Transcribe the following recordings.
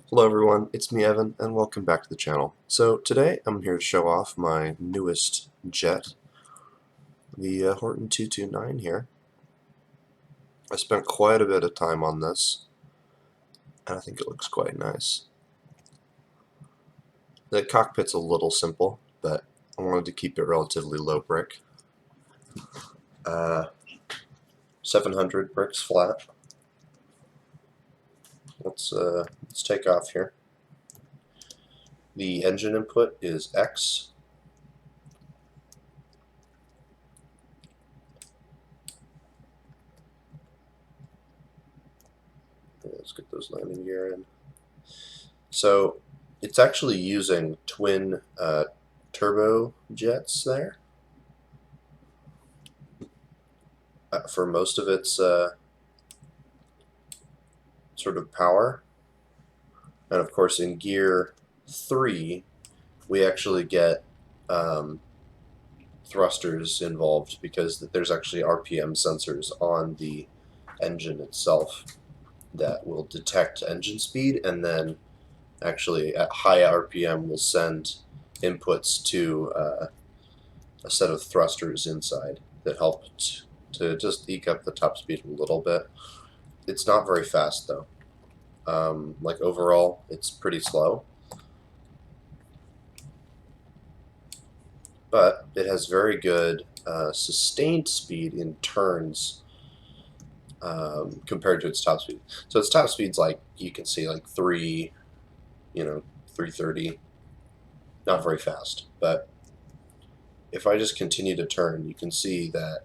Hello everyone, it's me Evan, and welcome back to the channel. So today I'm here to show off my newest jet, the Horten 229 here. I spent quite a bit of time on this, and I think it looks quite nice. The cockpit's a little simple, but I wanted to keep it relatively low brick. 700 bricks flat. Let's take off here. The engine input is X. Let's get those landing gear in. So it's actually using twin turbo jets there for most of its sort of power. And of course in gear 3 we actually get thrusters involved because there's actually RPM sensors on the engine itself that will detect engine speed, and then actually at high RPM will send inputs to a set of thrusters inside that help to just eke up the top speed a little bit. It's not very fast though. Like overall, it's pretty slow, but it has very good sustained speed in turns compared to its top speed. So its top speed's like, you can see, like 330, not very fast. But if I just continue to turn, you can see that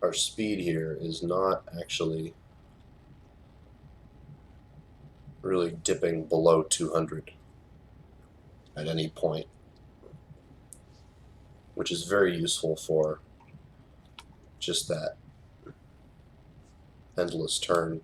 our speed here is not actually really dipping below 200 at any point, which is very useful for just that endless turn.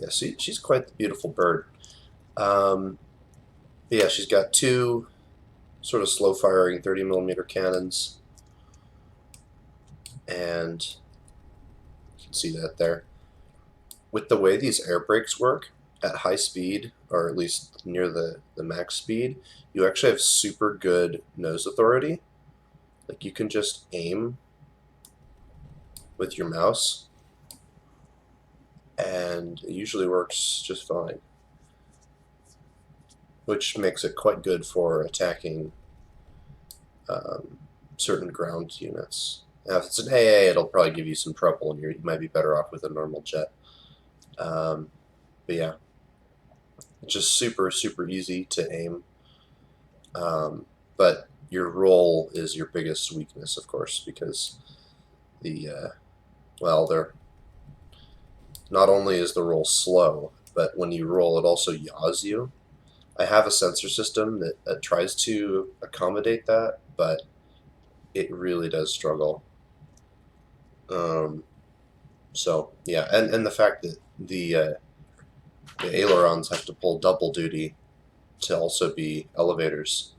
Yeah, see, she's quite the beautiful bird. Yeah, she's got two sort of slow firing 30mm cannons, and you can see that there. With the way these air brakes work at high speed, or at least near the max speed, you actually have super good nose authority. Like, you can just aim with your mouse and it usually works just fine, which makes it quite good for attacking certain ground units. Now, if it's an AA, it'll probably give you some trouble, and you might be better off with a normal jet. But yeah, it's just super, super easy to aim. But your roll is your biggest weakness, of course, because they're not only is the roll slow, but when you roll, it also yaws you. I have a sensor system that tries to accommodate that, but it really does struggle. So yeah, and the fact that the ailerons have to pull double duty to also be elevators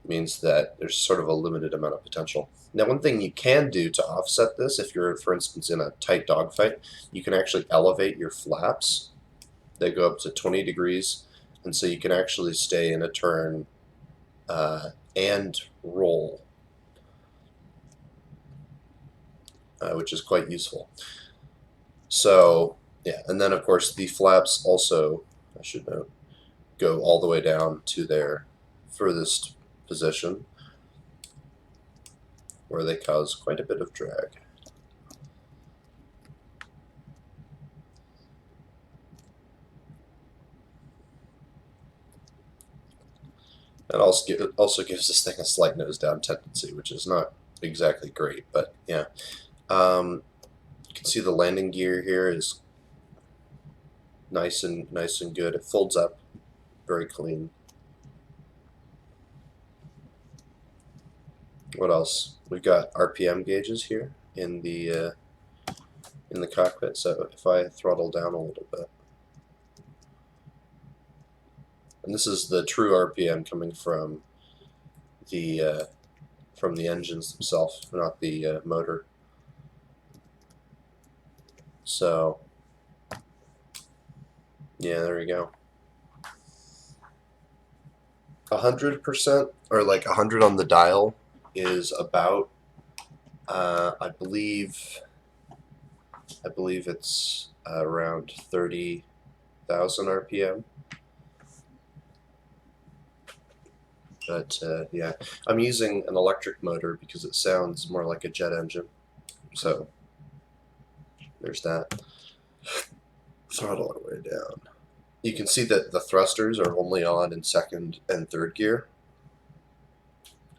means that there's sort of a limited amount of potential. Now, one thing you can do to offset this, if you're, for instance, in a tight dogfight, you can actually elevate your flaps. They go up to 20 degrees, and so you can actually stay in a turn and roll, which is quite useful. So yeah, and then of course the flaps also, I should note, go all the way down to their furthest position, where they cause quite a bit of drag. It also gives this thing a slight nose down tendency, which is not exactly great, but yeah. You can see the landing gear here is nice and good. It folds up very clean. What else? We've got RPM gauges here in the in the cockpit. So if I throttle down a little bit, and this is the true RPM coming from the engines themselves, not the motor. So yeah, there you go. 100%, or like 100 on the dial, is about I believe it's around 30,000 RPM. But yeah, I'm using an electric motor because it sounds more like a jet engine. So there's that. Throttle our way down. You can see that the thrusters are only on in second and third gear,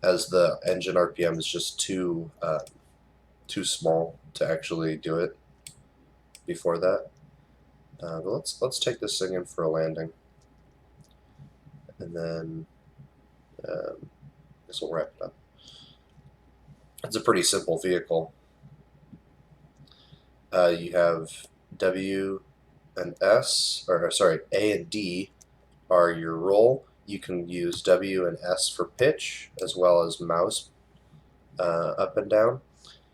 as the engine RPM is just too small to actually do it before that. But let's take this thing in for a landing, and then this will wrap it up. It's a pretty simple vehicle. You have W and S, or sorry, A and D are your roll. You can use W and S for pitch, as well as mouse up and down.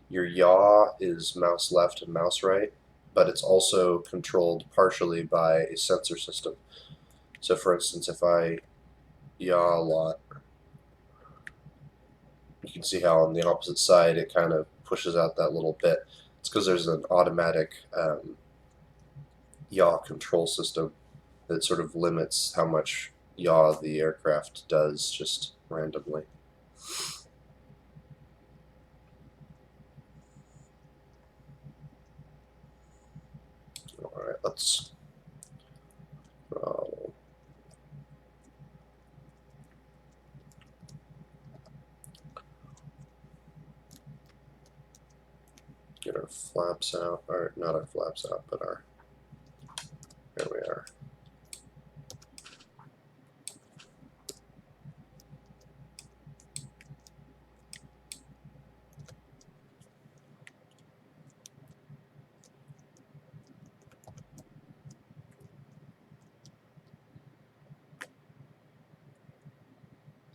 Your yaw is mouse left and mouse right, but it's also controlled partially by a sensor system. So for instance, if I yaw a lot, you can see how on the opposite side it kind of pushes out that little bit. It's because there's an automatic yaw control system that sort of limits how much yaw the aircraft does just randomly. Alright, let's throttle. Get our flaps out, or not our flaps out, but our, there we are.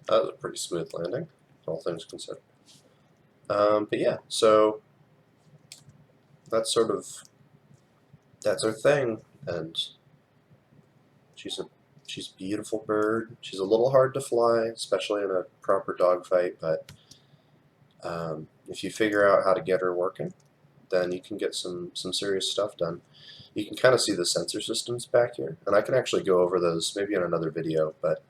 That was a pretty smooth landing, all things considered. But yeah, so that's our thing, and she's a beautiful bird. She's a little hard to fly, especially in a proper dogfight, but if you figure out how to get her working, then you can get some serious stuff done. You can kind of see the sensor systems back here, and I can actually go over those maybe in another video, but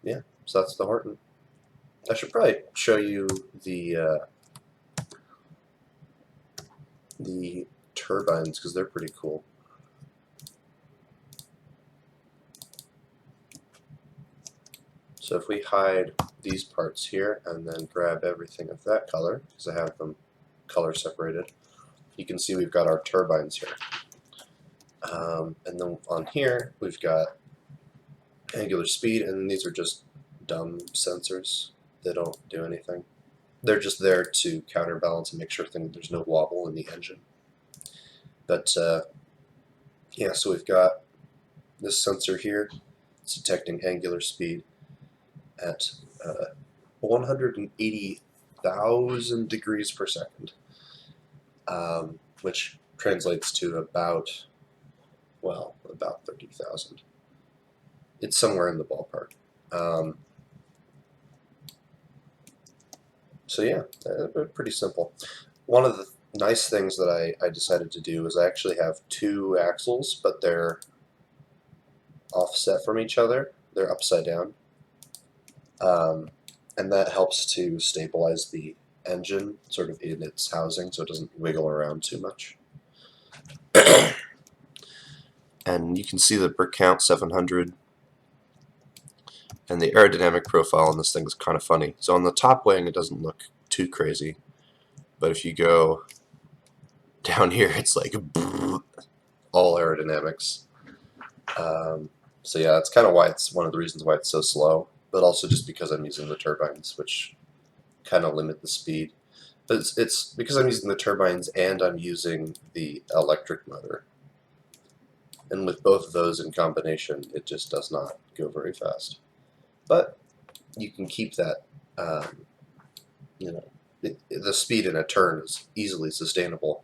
yeah, so that's the Horten. I should probably show you the turbines, because they're pretty cool. So if we hide these parts here and then grab everything of that color, because I have them color separated, you can see we've got our turbines here. And then on here we've got angular speed, and these are just dumb sensors. They don't do anything. They're just there to counterbalance and make sure there's no wobble in the engine. But yeah, so we've got this sensor here. It's detecting angular speed at 180,000 degrees per second, which translates to about 30,000. It's somewhere in the ballpark. So yeah, pretty simple. One of the nice things that I decided to do is I actually have two axles, but they're offset from each other. They're upside down. And that helps to stabilize the engine sort of in its housing so it doesn't wiggle around too much. And you can see the per count 700, and the aerodynamic profile on this thing is kind of funny. So on the top wing it doesn't look too crazy, but if you go down here it's like all aerodynamics. So yeah, that's kind of why it's one of the reasons why it's so slow, but also just because I'm using the turbines, which kind of limit the speed. But it's because I'm using the turbines and I'm using the electric motor. And with both of those in combination, it just does not go very fast. But you can keep that, the speed in a turn is easily sustainable.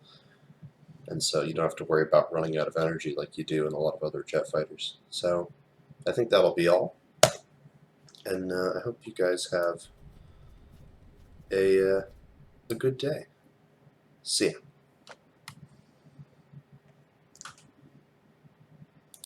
And so you don't have to worry about running out of energy like you do in a lot of other jet fighters. So I think that'll be all. And I hope you guys have a good day. See ya.